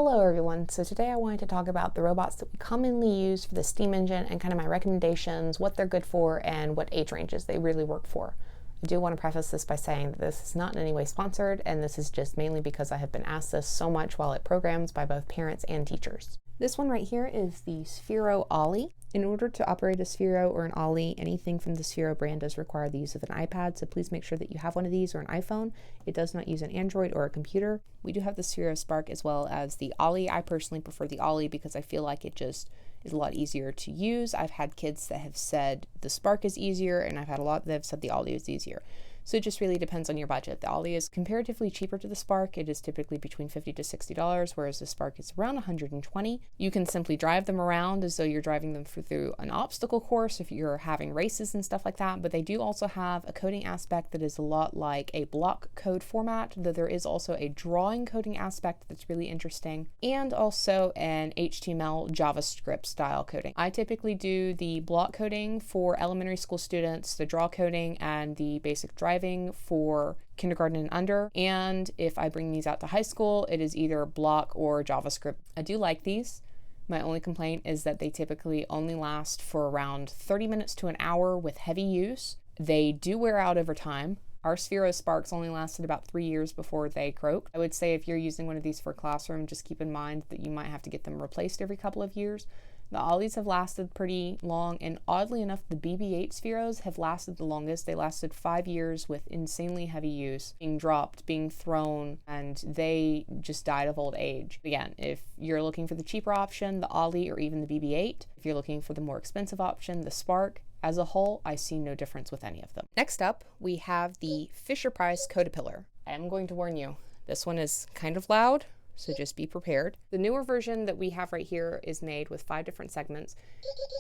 Hello everyone, so today I wanted to talk about the robots that we commonly use for the STEAM engine and kind of my recommendations, what they're good for, and what age ranges they really work for. I do want to preface this by saying that this is not in any way sponsored, and this is just mainly because I have been asked this so much while at programs by both parents and teachers. This one right here is the Sphero Ollie. In order to operate a Sphero or an Ollie, anything from the Sphero brand does require the use of an iPad, so please make sure that you have one of these or an iPhone. It does not use an Android or a computer. We do have the Sphero Spark as well as the Ollie. I personally prefer the Ollie because I feel like it just is a lot easier to use. I've had kids that have said the Spark is easier, and I've had a lot that have said the Ollie is easier. So it just really depends on your budget. The Ollie is comparatively cheaper to the Spark. It is typically between $50 to $60, whereas the Spark is around $120. You can simply drive them around as though you're driving them through an obstacle course if you're having races and stuff like that, but they do also have a coding aspect that is a lot like a block code format, though there is also a drawing coding aspect that's really interesting, and also an HTML JavaScript style coding. I typically do the block coding for elementary school students, the draw coding, and the basic driving for kindergarten and under. And if I bring these out to high school, it is either block or JavaScript. I do like these. My only complaint is that they typically only last for around 30 minutes to an hour with heavy use. They do wear out over time. Our Sphero Sparks only lasted about 3 years before they croaked. I would say if you're using one of these for a classroom, just keep in mind that you might have to get them replaced every couple of years. The Ollies have lasted pretty long, and oddly enough, the BB-8 Spheros have lasted the longest. They lasted 5 years with insanely heavy use, being dropped, being thrown, and they just died of old age. Again, if you're looking for the cheaper option, the Ollie or even the BB-8, if you're looking for the more expensive option, the Spark, as a whole, I see no difference with any of them. Next up, we have the FisherPrice Caterpillar. I am going to warn you, this one is kind of loud, so just be prepared. The newer version that we have right here is made with 5 different segments.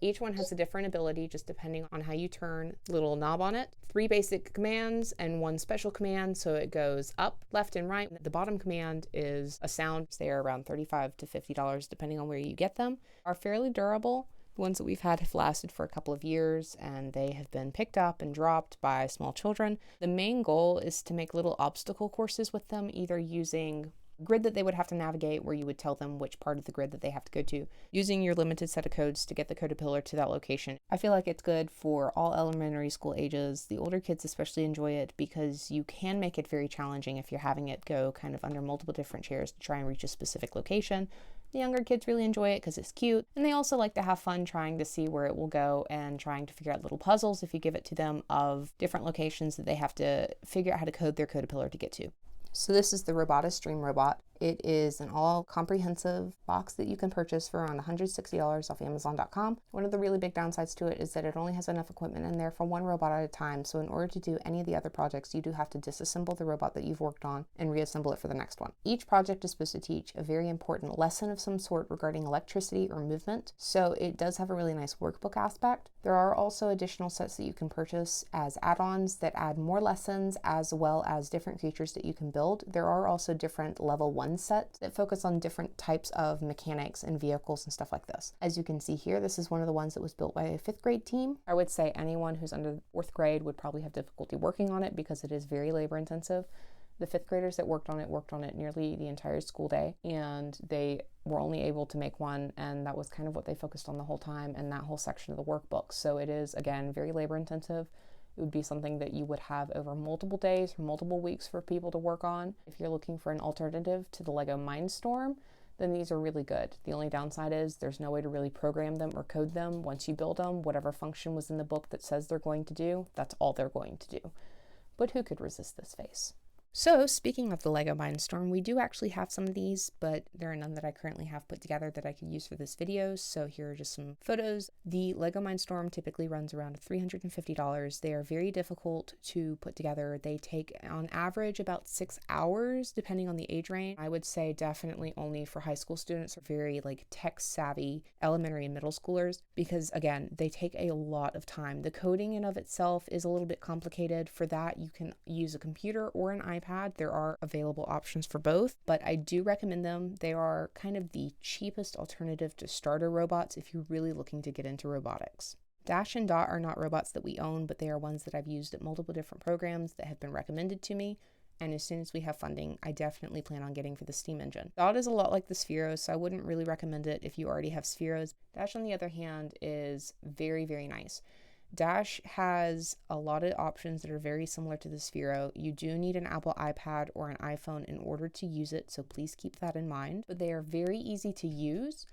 Each one has a different ability just depending on how you turn the little knob on it. 3 basic commands and 1 special command, so it goes up, left, and right. The bottom command is a sound. They are around $35 to $50 depending on where you get them. Are fairly durable. The ones that we've had have lasted for a couple of years, and they have been picked up and dropped by small children. The main goal is to make little obstacle courses with them, either using grid that they would have to navigate where you would tell them which part of the grid that they have to go to, using your limited set of codes to get the Caterpillar to that location. I feel like it's good for all elementary school ages. The older kids especially enjoy it because you can make it very challenging if you're having it go kind of under multiple different chairs to try and reach a specific location. The younger kids really enjoy it because it's cute, and they also like to have fun trying to see where it will go and trying to figure out little puzzles if you give it to them of different locations that they have to figure out how to code their Caterpillar to get to. So this is the Robota Stream Robot. It is an all-comprehensive box that you can purchase for around $160 off Amazon.com. One of the really big downsides to it is that it only has enough equipment in there for 1 robot at a time, so in order to do any of the other projects, you do have to disassemble the robot that you've worked on and reassemble it for the next one. Each project is supposed to teach a very important lesson of some sort regarding electricity or movement, so it does have a really nice workbook aspect. There are also additional sets that you can purchase as add-ons that add more lessons as well as different features that you can build. There are also different level 1 sets that focus on different types of mechanics and vehicles and stuff like this. As you can see here, this is one of the ones that was built by a 5th grade team. I would say anyone who's under 4th grade would probably have difficulty working on it because it is very labor intensive. The 5th graders that worked on it nearly the entire school day, and they were only able to make one, and that was kind of what they focused on the whole time and that whole section of the workbook. So it is, again, very labor intensive. It would be something that you would have over multiple days or multiple weeks for people to work on. If you're looking for an alternative to the Lego Mindstorm, then these are really good. The only downside is there's no way to really program them or code them. Once you build them, whatever function was in the book that says they're going to do, that's all they're going to do. But who could resist this face? So, speaking of the Lego Mindstorm, we do actually have some of these, but there are none that I currently have put together that I could use for this video, so here are just some photos. The Lego Mindstorm typically runs around $350. They are very difficult to put together. They take, on average, about 6 hours, depending on the age range. I would say definitely only for high school students or very, tech-savvy elementary and middle schoolers, because, again, they take a lot of time. The coding in of itself is a little bit complicated. For that, you can use a computer or an iPad. There are available options for both, but I do recommend them. They are kind of the cheapest alternative to starter robots if you're really looking to get into robotics. Dash and Dot are not robots that we own, but they are ones that I've used at multiple different programs that have been recommended to me. and as soon as we have funding, I definitely plan on getting for the Steam engine. Dot is a lot like the Sphero, so I wouldn't really recommend it if you already have Spheros. Dash, on the other hand, is very, very nice. Dash has a lot of options that are very similar to the Sphero. You do need an Apple iPad or an iPhone in order to use it, so please keep that in mind. But they are very easy to use.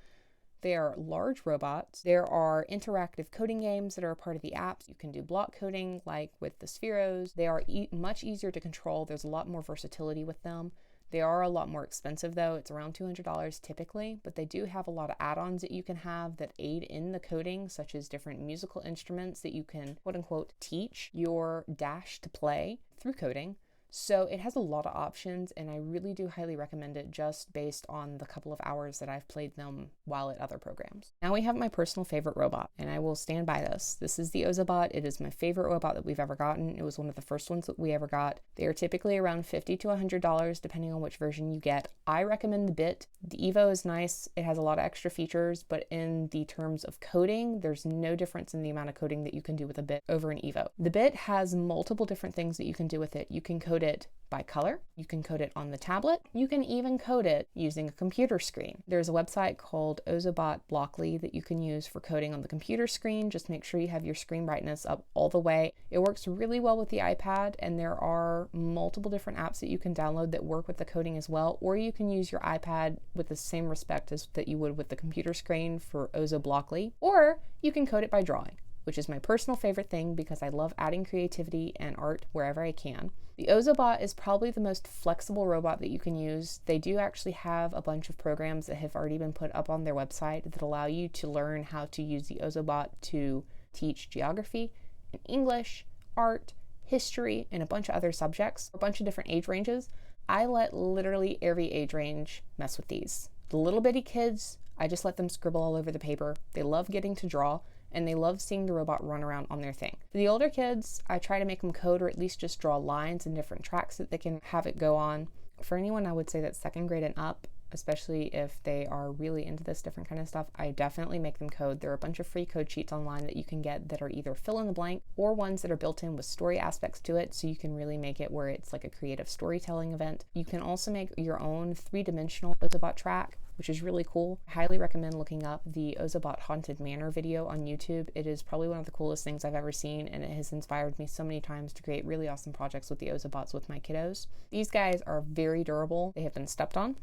They are large robots. There are interactive coding games that are a part of the apps. You can do block coding like with the Spheros. They are much easier to control. There's a lot more versatility with them. They are a lot more expensive though. It's around $200 typically, but they do have a lot of add-ons that you can have that aid in the coding, such as different musical instruments that you can quote unquote teach your Dash to play through coding. So it has a lot of options, and I really do highly recommend it just based on the couple of hours that I've played them while at other programs. Now we have my personal favorite robot, and I will stand by this. This is the ozobot. It is my favorite robot that we've ever gotten. It was one of the first ones that we ever got. They are typically around $50 to $100 depending on which version you get. I recommend the Bit. The Evo is nice. It has a lot of extra features, but in the terms of coding, there's no difference in the amount of coding that you can do with a Bit over an Evo. The Bit has multiple different things that you can do with it. You can code it by color, you can code it on the tablet, you can even code it using a computer screen. There's a website called Ozobot Blockly that you can use for coding on the computer screen. Just make sure you have your screen brightness up all the way. It works really well with the iPad, and there are multiple different apps that you can download that work with the coding as well, or you can use your iPad with the same respect as that you would with the computer screen for Ozoblockly, or you can code it by drawing, which is my personal favorite thing because I love adding creativity and art wherever I can. The ozobot is probably the most flexible robot that you can use. They do actually have a bunch of programs that have already been put up on their website that allow you to learn how to use the ozobot to teach geography and English, art, history, and a bunch of other subjects, a bunch of different age ranges. I let literally every age range mess with these. The little bitty kids, I just let them scribble all over the paper. They love getting to draw, and they love seeing the robot run around on their thing. For the older kids, I try to make them code or at least just draw lines and different tracks that they can have it go on. For anyone, I would say that second grade and up, especially if they are really into this different kind of stuff, I definitely make them code. There are a bunch of free code sheets online that you can get that are either fill in the blank or ones that are built in with story aspects to it, so you can really make it where it's like a creative storytelling event. You can also make your own three-dimensional ozobot track, which is really cool. I highly recommend looking up the Ozobot Haunted Manor video on YouTube. It is probably one of the coolest things I've ever seen, and it has inspired me so many times to create really awesome projects with the Ozobots with my kiddos. These guys are very durable. They have been stepped on.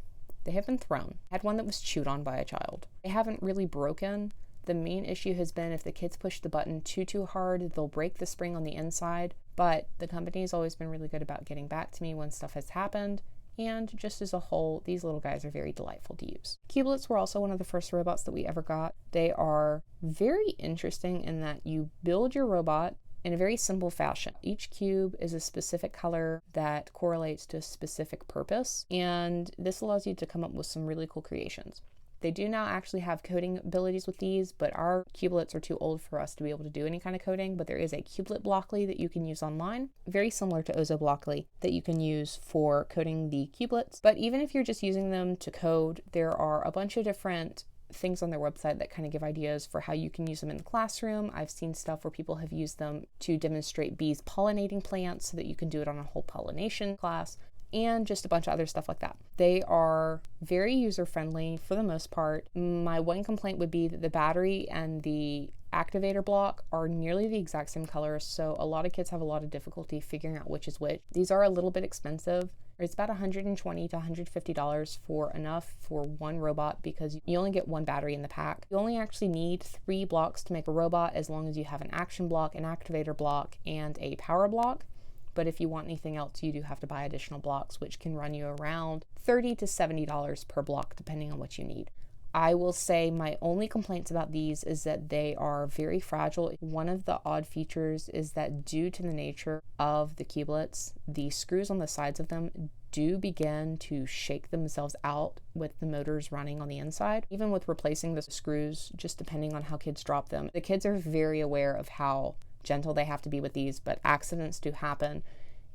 They have been thrown. I had one that was chewed on by a child. They haven't really broken. The main issue has been if the kids push the button too hard, they'll break the spring on the inside, but the company's always been really good about getting back to me when stuff has happened. And just as a whole, these little guys are very delightful to use. Cubelets were also one of the first robots that we ever got. They are very interesting in that you build your robot in a very simple fashion. Each cube is a specific color that correlates to a specific purpose, and this allows you to come up with some really cool creations. They do now actually have coding abilities with these, but our Cubelets are too old for us to be able to do any kind of coding, but there is a Cubelet Blockly that you can use online, very similar to ozoblockly, that you can use for coding the Cubelets. But even if you're just using them to code, there are a bunch of different things on their website that kind of give ideas for how you can use them in the classroom. I've seen stuff where people have used them to demonstrate bees pollinating plants so that you can do it on a whole pollination class, and just a bunch of other stuff like that. They are very user-friendly for the most part. My one complaint would be that the battery and the activator block are nearly the exact same color, so a lot of kids have a lot of difficulty figuring out which is which. These are a little bit expensive. It's about $120 to $150 for enough for one robot because you only get one battery in the pack. You only actually need 3 blocks to make a robot as long as you have an action block, an activator block, and a power block. But if you want anything else, you do have to buy additional blocks, which can run you around $30 to $70 per block, depending on what you need. I will say my only complaints about these is that they are very fragile. One of the odd features is that due to the nature of the Cubelets, the screws on the sides of them do begin to shake themselves out with the motors running on the inside. Even with replacing the screws, just depending on how kids drop them, the kids are very aware of how gentle they have to be with these, but accidents do happen.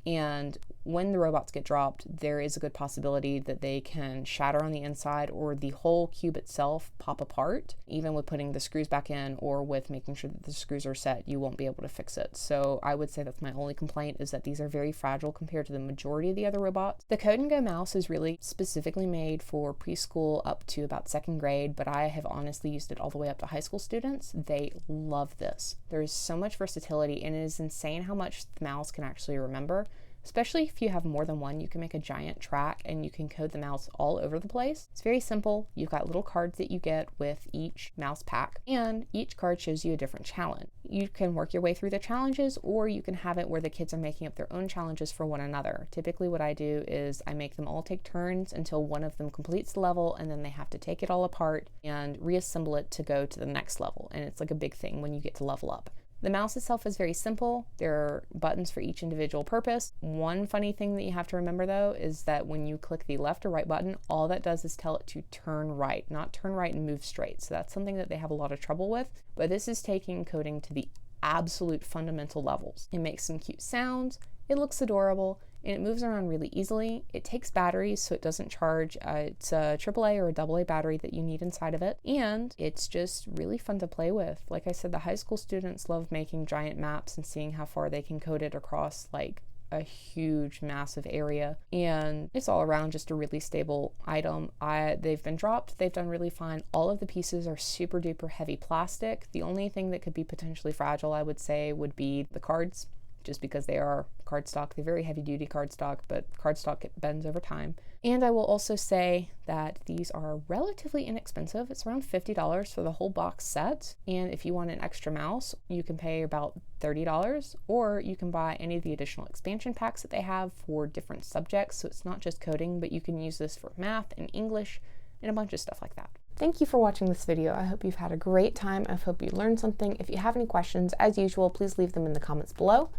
And when the robots get dropped, there is a good possibility that they can shatter on the inside or the whole cube itself pop apart. Even with putting the screws back in or with making sure that the screws are set, you won't be able to fix it. So I would say that's my only complaint, is that these are very fragile compared to the majority of the other robots. The CodeGo mouse is really specifically made for preschool up to about 2nd grade, but I have honestly used it all the way up to high school students. They love this. There is so much versatility, and it is insane how much the mouse can actually remember. Especially if you have more than one, you can make a giant track and you can code the mouse all over the place. It's very simple. You've got little cards that you get with each mouse pack, and each card shows you a different challenge. You can work your way through the challenges, or you can have it where the kids are making up their own challenges for one another. Typically what I do is I make them all take turns until one of them completes the level, and then they have to take it all apart and reassemble it to go to the next level. And it's like a big thing when you get to level up. The mouse itself is very simple. There are buttons for each individual purpose. One funny thing that you have to remember though is that when you click the left or right button, all that does is tell it to turn right, not turn right and move straight. So that's something that they have a lot of trouble with, but this is taking coding to the absolute fundamental levels. It makes some cute sounds, it looks adorable, and it moves around really easily. It takes batteries, so it doesn't charge. It's a AAA or a AA battery that you need inside of it, and it's just really fun to play with. Like I said, the high school students love making giant maps and seeing how far they can code it across like a huge, massive area, and it's all around just a really stable item. They've been dropped, they've done really fine. All of the pieces are super duper heavy plastic. The only thing that could be potentially fragile, I would say, would be the cards, just because they are cardstock. They're very heavy duty cardstock, but cardstock bends over time. And I will also say that these are relatively inexpensive. It's around $50 for the whole box set. And if you want an extra mouse, you can pay about $30, or you can buy any of the additional expansion packs that they have for different subjects. So it's not just coding, but you can use this for math and English and a bunch of stuff like that. Thank you for watching this video. I hope you've had a great time. I hope you learned something. If you have any questions, as usual, please leave them in the comments below.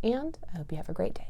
And I hope you have a great day.